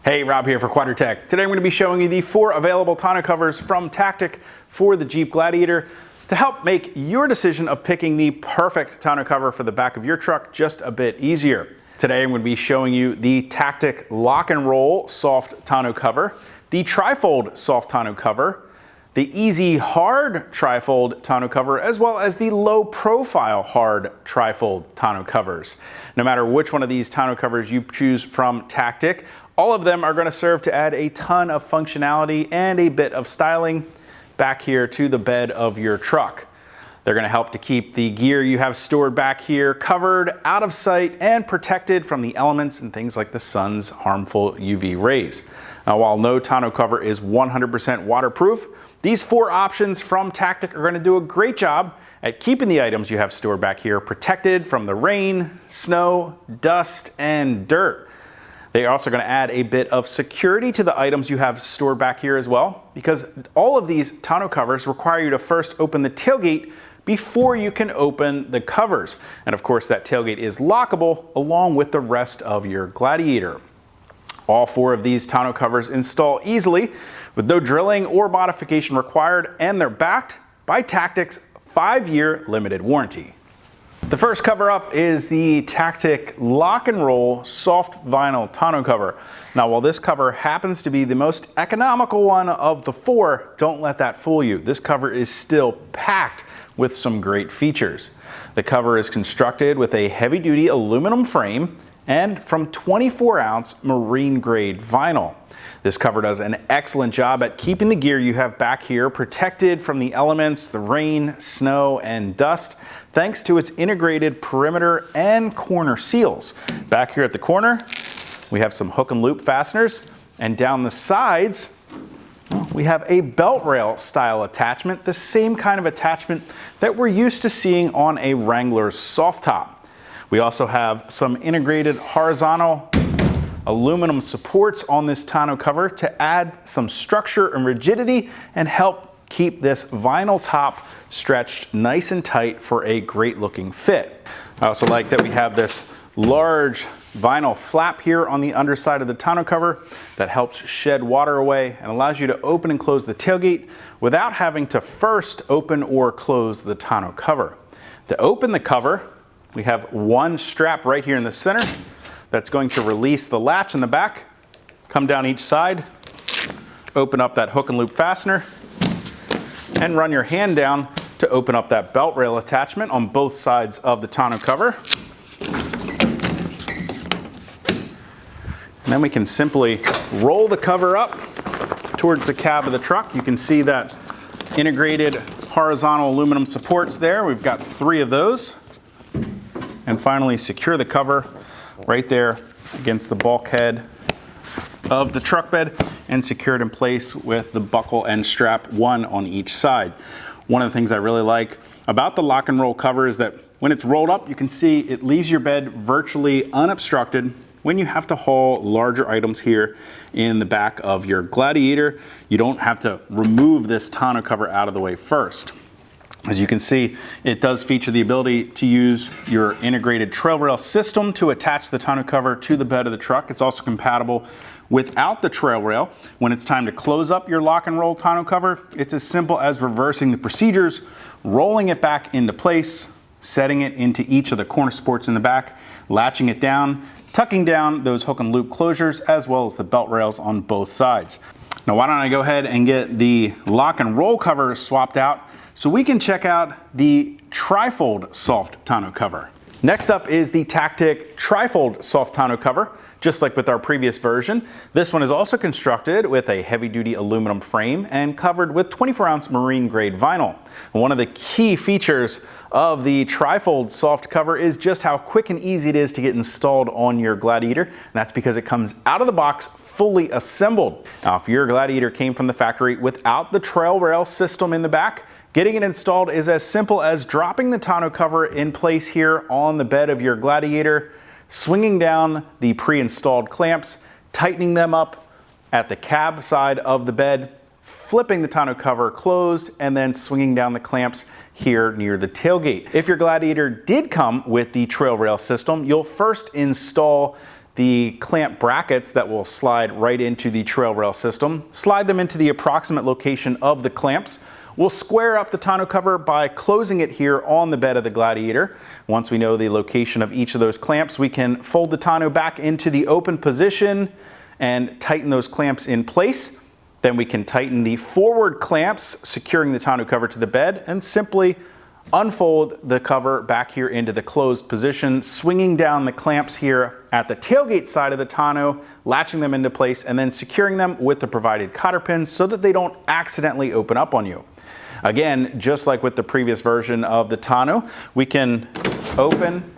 Hey, Rob here for Quadratec. Today I'm going to be showing you the 4 available tonneau covers from Tactik for the Jeep Gladiator to help make your decision of picking the perfect tonneau cover for the back of your truck just a bit easier. Today I'm going to be showing you the Tactik Lock and Roll Soft Tonneau cover, the Tri-Fold Soft Tonneau cover, the Easy Hard Tri-Fold Tonneau cover, as well as the Low Profile Hard Tri-Fold Tonneau covers. No matter which one of these tonneau covers you choose from Tactik, all of them are going to serve to add a ton of functionality and a bit of styling back here to the bed of your truck. They're going to help to keep the gear you have stored back here covered, out of sight, and protected from the elements and things like the sun's harmful UV rays. Now, while no tonneau cover is 100% waterproof, these 4 options from Tactik are going to do a great job at keeping the items you have stored back here protected from the rain, snow, dust, and dirt. They are also going to add a bit of security to the items you have stored back here as well, because all of these tonneau covers require you to first open the tailgate before you can open the covers. And of course, that tailgate is lockable along with the rest of your Gladiator. All 4 of these tonneau covers install easily with no drilling or modification required, and they're backed by Tactik's 5-year limited warranty. The first cover up is the Tactik Lock and Roll Soft Vinyl Tonneau cover. Now, while this cover happens to be the most economical one of the 4, don't let that fool you. This cover is still packed with some great features. The cover is constructed with a heavy-duty aluminum frame and from 24-ounce marine-grade vinyl. This cover does an excellent job at keeping the gear you have back here protected from the elements, the rain, snow, and dust, thanks to its integrated perimeter and corner seals. Back here at the corner, we have some hook and loop fasteners, and down the sides, we have a belt rail style attachment, the same kind of attachment that we're used to seeing on a Wrangler soft top. We also have some integrated horizontal aluminum supports on this tonneau cover to add some structure and rigidity and help keep this vinyl top stretched nice and tight for a great looking fit. I also like that we have this large vinyl flap here on the underside of the tonneau cover that helps shed water away and allows you to open and close the tailgate without having to first open or close the tonneau cover. To open the cover, we have one strap right here in the center that's going to release the latch in the back, come down each side, open up that hook and loop fastener, and run your hand down to open up that belt rail attachment on both sides of the tonneau cover. And then we can simply roll the cover up towards the cab of the truck. You can see that integrated horizontal aluminum supports there. We've got 3 of those. And finally secure the cover right there against the bulkhead of the truck bed and secure it in place with the buckle and strap, one on each side. One of the things I really like about the lock and roll cover is that when it's rolled up, you can see it leaves your bed virtually unobstructed. When you have to haul larger items here in the back of your Gladiator, you don't have to remove this tonneau cover out of the way first. As you can see, it does feature the ability to use your integrated trail rail system to attach the tonneau cover to the bed of the truck. It's also compatible without the trail rail. When it's time to close up your lock and roll tonneau cover, it's as simple as reversing the procedures, rolling it back into place, setting it into each of the corner supports in the back, latching it down, tucking down those hook and loop closures, as well as the belt rails on both sides. Now, why don't I go ahead and get the lock and roll cover swapped out so we can check out the Tri-Fold Soft Tonneau cover. Next up is the Tactik Tri-Fold Soft Tonneau cover. Just like with our previous version, this one is also constructed with a heavy-duty aluminum frame and covered with 24-ounce marine-grade vinyl. One of the key features of the Tri-Fold Soft cover is just how quick and easy it is to get installed on your Gladiator, and that's because it comes out of the box fully assembled. Now, if your Gladiator came from the factory without the trail rail system in the back, getting it installed is as simple as dropping the tonneau cover in place here on the bed of your Gladiator, swinging down the pre-installed clamps, tightening them up at the cab side of the bed, flipping the tonneau cover closed, and then swinging down the clamps here near the tailgate. If your Gladiator did come with the trail rail system, you'll first install the clamp brackets that will slide right into the trail rail system, slide them into the approximate location of the clamps. We'll square up the tonneau cover by closing it here on the bed of the Gladiator. Once we know the location of each of those clamps, we can fold the tonneau back into the open position and tighten those clamps in place. Then we can tighten the forward clamps, securing the tonneau cover to the bed, and simply unfold the cover back here into the closed position, swinging down the clamps here at the tailgate side of the tonneau, latching them into place, and then securing them with the provided cotter pins so that they don't accidentally open up on you. Again, just like with the previous version of the tonneau, we can open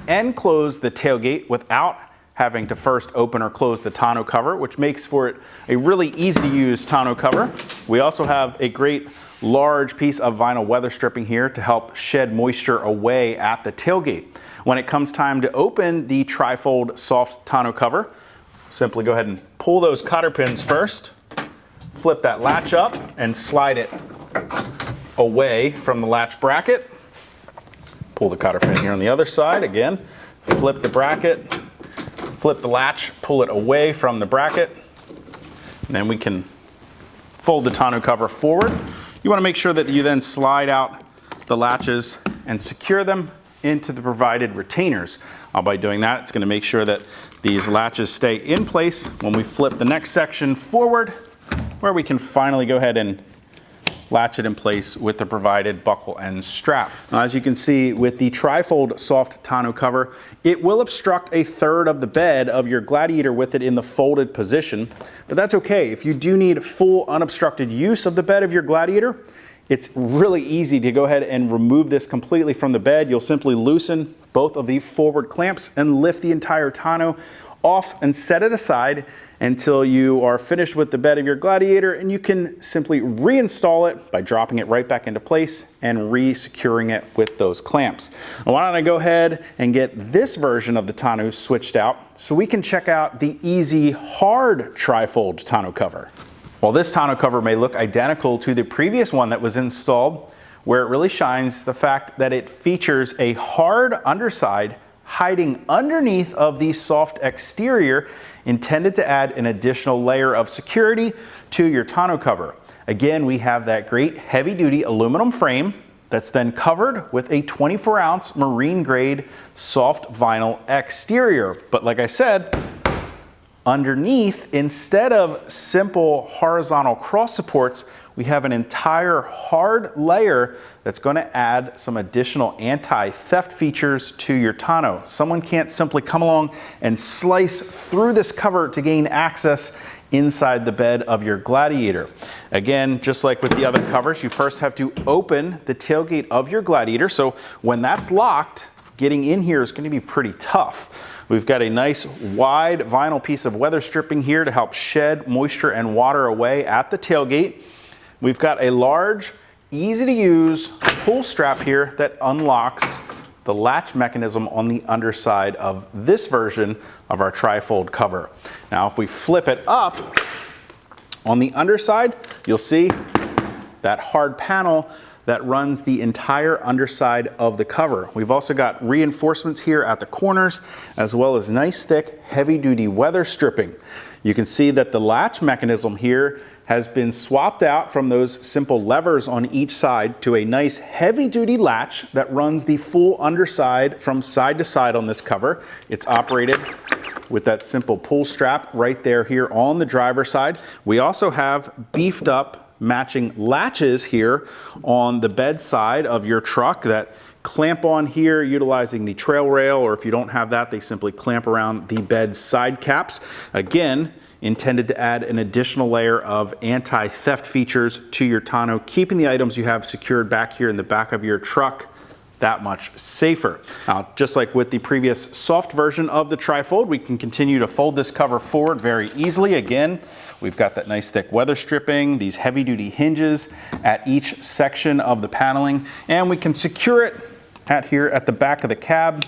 and close the tailgate without having to first open or close the tonneau cover, which makes for it a really easy to use tonneau cover. We also have a great large piece of vinyl weather stripping here to help shed moisture away at the tailgate. When it comes time to open the Tri-Fold Soft Tonneau cover, simply go ahead and pull those cotter pins first, flip that latch up and slide it away from the latch bracket. Pull the cotter pin here on the other side, again, flip the bracket, flip the latch, pull it away from the bracket, and then we can fold the tonneau cover forward. You want to make sure that you then slide out the latches and secure them into the provided retainers. By doing that, it's going to make sure that these latches stay in place when we flip the next section forward, where we can finally go ahead and latch it in place with the provided buckle and strap. Now, as you can see with the Tri-Fold Soft Tonneau cover, it will obstruct a third of the bed of your Gladiator with it in the folded position, but that's okay. If you do need full unobstructed use of the bed of your Gladiator, it's really easy to go ahead and remove this completely from the bed. You'll simply loosen both of the forward clamps and lift the entire tonneau off and set it aside until you are finished with the bed of your Gladiator, and you can simply reinstall it by dropping it right back into place and re-securing it with those clamps. Now, why don't I go ahead and get this version of the tonneau switched out so we can check out the easy hard Tri-Fold tonneau cover. While this tonneau cover may look identical to the previous one that was installed, where it really shines the fact that it features a hard underside hiding underneath of the soft exterior, intended to add an additional layer of security to your tonneau cover. Again, we have that great heavy-duty aluminum frame that's then covered with a 24-ounce marine grade soft vinyl exterior. But like I said, underneath, instead of simple horizontal cross supports, we have an entire hard layer that's going to add some additional anti-theft features to your tonneau. Someone can't simply come along and slice through this cover to gain access inside the bed of your Gladiator. Again, just like with the other covers, you first have to open the tailgate of your Gladiator. So when that's locked, getting in here is going to be pretty tough. We've got a nice wide vinyl piece of weather stripping here to help shed moisture and water away at the tailgate. We've got a large, easy to use pull strap here that unlocks the latch mechanism on the underside of this version of our Tri-Fold cover. Now, if we flip it up on the underside, you'll see that hard panel that runs the entire underside of the cover. We've also got reinforcements here at the corners, as well as nice thick heavy-duty weather stripping. You can see that the latch mechanism here has been swapped out from those simple levers on each side to a nice heavy-duty latch that runs the full underside from side to side on this cover. It's operated with that simple pull strap right there here on the driver's side. We also have beefed up matching latches here on the bed side of your truck that clamp on here utilizing the trail rail, or if you don't have that, they simply clamp around the bed side caps. Again, intended to add an additional layer of anti-theft features to your tonneau, keeping the items you have secured back here in the back of your truck that much safer. Now, just like with the previous soft version of the Tri-Fold, we can continue to fold this cover forward very easily. Again, we've got that nice thick weather stripping, these heavy-duty hinges at each section of the paneling, and we can secure it here at the back of the cab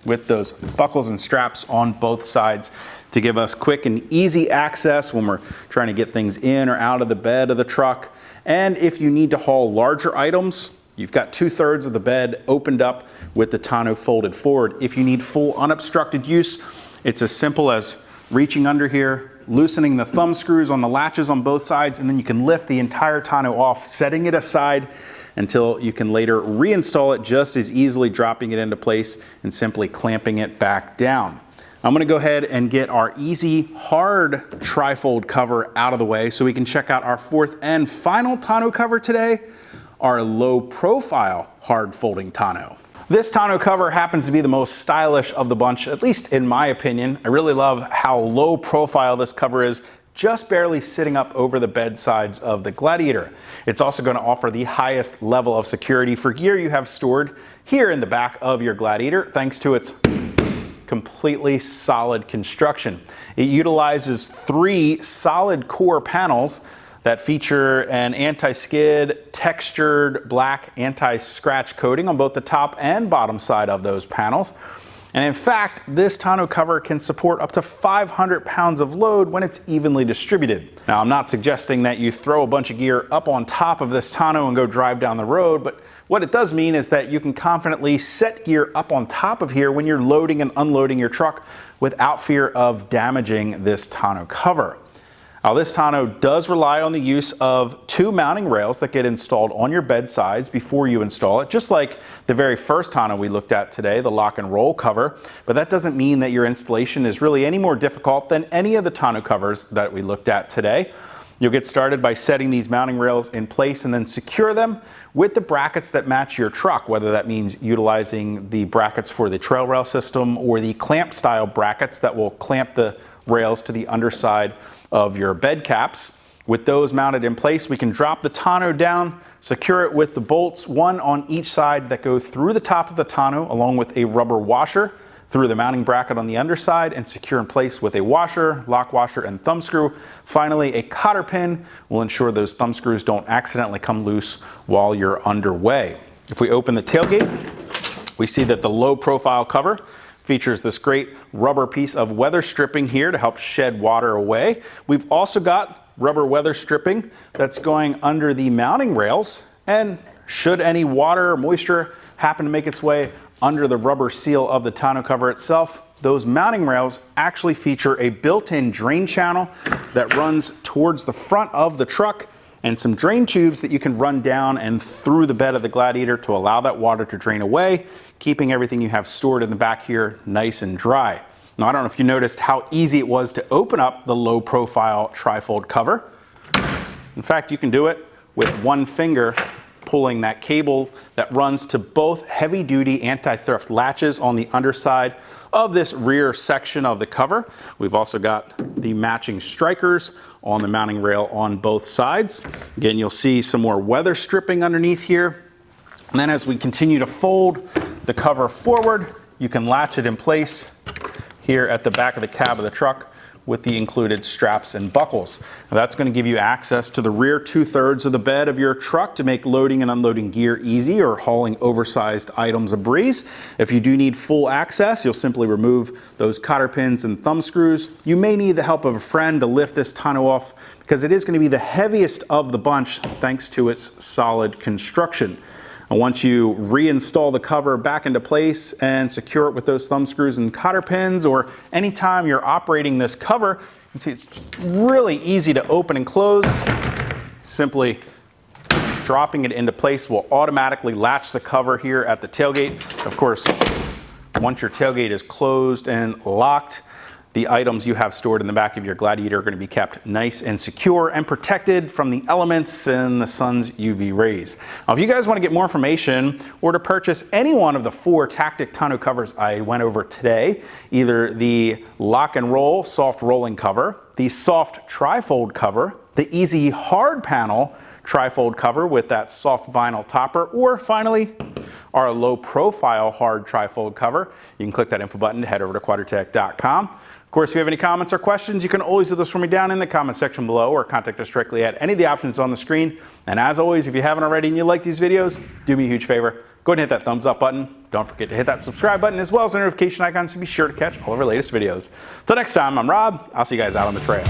with those buckles and straps on both sides to give us quick and easy access when we're trying to get things in or out of the bed of the truck. And if you need to haul larger items, you've got 2/3 of the bed opened up with the tonneau folded forward. If you need full unobstructed use, It's as simple as reaching under here, loosening the thumb screws on the latches on both sides, and then you can lift the entire tonneau off, setting it aside until you can later reinstall it just as easily, dropping it into place and simply clamping it back down. I'm gonna go ahead and get our easy, hard tri-fold cover out of the way so we can check out our fourth and final tonneau cover today, our low profile hard folding tonneau. This tonneau cover happens to be the most stylish of the bunch, at least in my opinion. I really love how low profile this cover is, just barely sitting up over the bed sides of the Gladiator. It's also going to offer the highest level of security for gear you have stored here in the back of your Gladiator, thanks to its completely solid construction. It utilizes 3 solid core panels that feature an anti-skid, textured black anti-scratch coating on both the top and bottom side of those panels. And in fact, this tonneau cover can support up to 500 pounds of load when it's evenly distributed. Now, I'm not suggesting that you throw a bunch of gear up on top of this tonneau and go drive down the road, but what it does mean is that you can confidently set gear up on top of here when you're loading and unloading your truck without fear of damaging this tonneau cover. Now, this tonneau does rely on the use of 2 mounting rails that get installed on your bed sides before you install it, just like the very first tonneau we looked at today, the lock and roll cover. But that doesn't mean that your installation is really any more difficult than any of the tonneau covers that we looked at today. You'll get started by setting these mounting rails in place and then secure them with the brackets that match your truck, whether that means utilizing the brackets for the trail rail system or the clamp style brackets that will clamp the rails to the underside of your bed caps. With those mounted in place, we can drop the tonneau down, secure it with the bolts, one on each side that go through the top of the tonneau, along with a rubber washer through the mounting bracket on the underside, and secure in place with a washer, lock washer, and thumb screw. Finally, a cotter pin will ensure those thumb screws don't accidentally come loose while you're underway. If we open the tailgate, we see that the low profile cover features this great rubber piece of weather stripping here to help shed water away. We've also got rubber weather stripping that's going under the mounting rails, and should any water or moisture happen to make its way under the rubber seal of the tonneau cover itself, those mounting rails actually feature a built-in drain channel that runs towards the front of the truck, and some drain tubes that you can run down and through the bed of the Gladiator to allow that water to drain away, keeping everything you have stored in the back here nice and dry. Now, I don't know if you noticed how easy it was to open up the low profile tri-fold cover. In fact, you can do it with one finger, pulling that cable that runs to both heavy duty anti-theft latches on the underside of this rear section of the cover. We've also got the matching strikers on the mounting rail on both sides. Again, you'll see some more weather stripping underneath here. And then as we continue to fold the cover forward, you can latch it in place here at the back of the cab of the truck with the included straps and buckles. Now, that's going to give you access to the rear 2/3 of the bed of your truck to make loading and unloading gear easy, or hauling oversized items a breeze. If you do need full access, you'll simply remove those cotter pins and thumb screws. You may need the help of a friend to lift this tonneau off, because it is going to be the heaviest of the bunch thanks to its solid construction. And once you reinstall the cover back into place and secure it with those thumb screws and cotter pins, or anytime you're operating this cover, you can see it's really easy to open and close. Simply dropping it into place will automatically latch the cover here at the tailgate. Of course, once your tailgate is closed and locked, the items you have stored in the back of your Gladiator are going to be kept nice and secure and protected from the elements and the sun's UV rays. Now, if you guys want to get more information or to purchase any one of the 4 Tactik Tonneau covers I went over today, either the lock and roll soft rolling cover, the soft tri-fold cover, the easy hard panel tri-fold cover with that soft vinyl topper, or finally our low profile hard tri-fold cover, you can click that info button to head over to Quadratec.com. Of course, if you have any comments or questions, you can always do those for me down in the comment section below, or contact us directly at any of the options on the screen. And as always, if you haven't already and you like these videos, do me a huge favor. Go ahead and hit that thumbs up button. Don't forget to hit that subscribe button, as well as the notification icon, so be sure to catch all of our latest videos. Till next time, I'm Rob. I'll see you guys out on the trail.